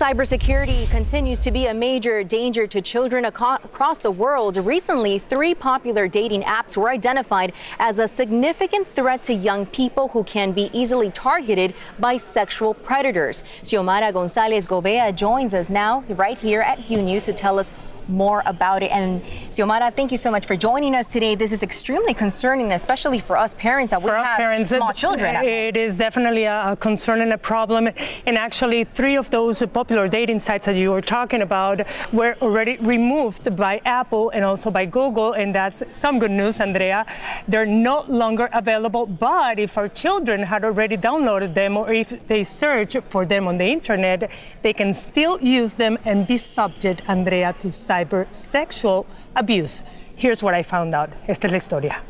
Cybersecurity continues to be a major danger to children across the world. Recently, 3 popular dating apps were identified as a significant threat to young people who can be easily targeted by sexual predators. Xiomara Gonzalez Gobea joins us now right here at VIEW News to tell us more about it. And Xiomara, thank you so much for joining us today. This is extremely concerning, especially for us parents that we have small children. It is definitely a concern and a problem. And actually, 3 of those popular dating sites that you were talking about were already removed by Apple and also by Google. And that's some good news, Andrea. They're no longer available. But if our children had already downloaded them, or if they search for them on the internet, they can still use them and be subject, Andrea, to cyber sexual abuse. Here's what I found out. Esta es la historia.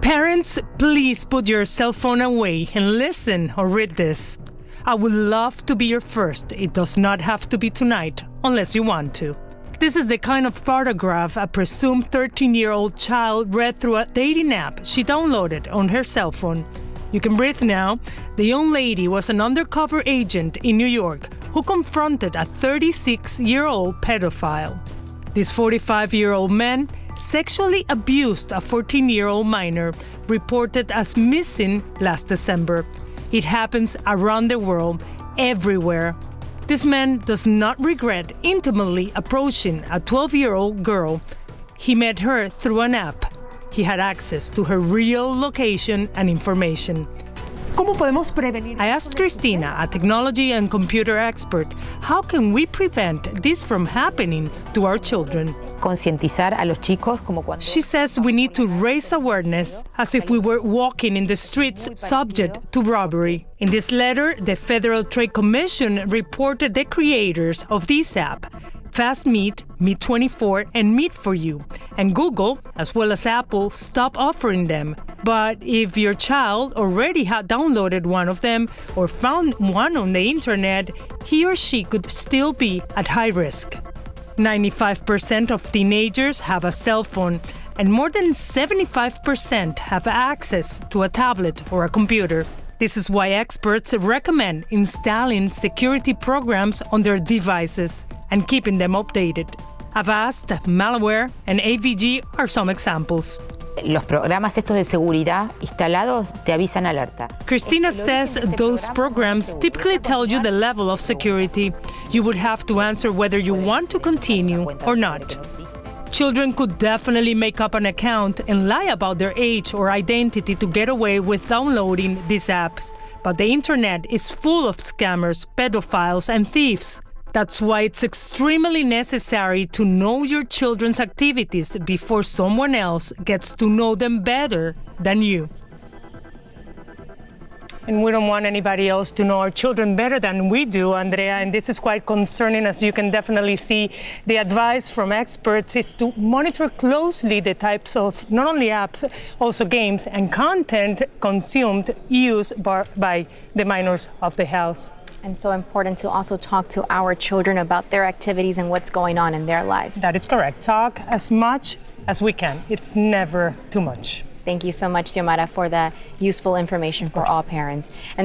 Parents, please put your cell phone away and listen or read this. I would love to be your first. It does not have to be tonight, unless you want to. This is the kind of paragraph a presumed 13-year-old child read through a dating app she downloaded on her cell phone. You can breathe now. The young lady was an undercover agent in New York who confronted a 36-year-old pedophile. This 45-year-old man sexually abused a 14-year-old minor, reported as missing last December. It happens around the world, everywhere. This man does not regret intimately approaching a 12-year-old girl. He met her through an app. He had access to her real location and information. I asked Cristina, a technology and computer expert, how can we prevent this from happening to our children? She says we need to raise awareness as if we were walking in the streets subject to robbery. In this letter, the Federal Trade Commission reported the creators of this app, Fast Meet, Meet24, and Meet4You, and Google, as well as Apple, stopped offering them. But if your child already had downloaded one of them or found one on the internet, he or she could still be at high risk. 95% of teenagers have a cell phone, and more than 75% have access to a tablet or a computer. This is why experts recommend installing security programs on their devices and keeping them updated. Avast, malware, and AVG are some examples. Los programas estos de seguridad instalados te avisan alerta. Cristina says those programs typically tell you the level of security. You would have to answer whether you want to continue or not. Children could definitely make up an account and lie about their age or identity to get away with downloading these apps. But the internet is full of scammers, pedophiles, and thieves. That's why it's extremely necessary to know your children's activities before someone else gets to know them better than you. And we don't want anybody else to know our children better than we do, Andrea, and this is quite concerning. As you can definitely see, the advice from experts is to monitor closely the types of not only apps, also games and content consumed, used by the minors of the house. And so important to also talk to our children about their activities and what's going on in their lives. That is correct. Talk as much as we can. It's never too much. Thank you so much, Xiomara, for the useful information for all parents. And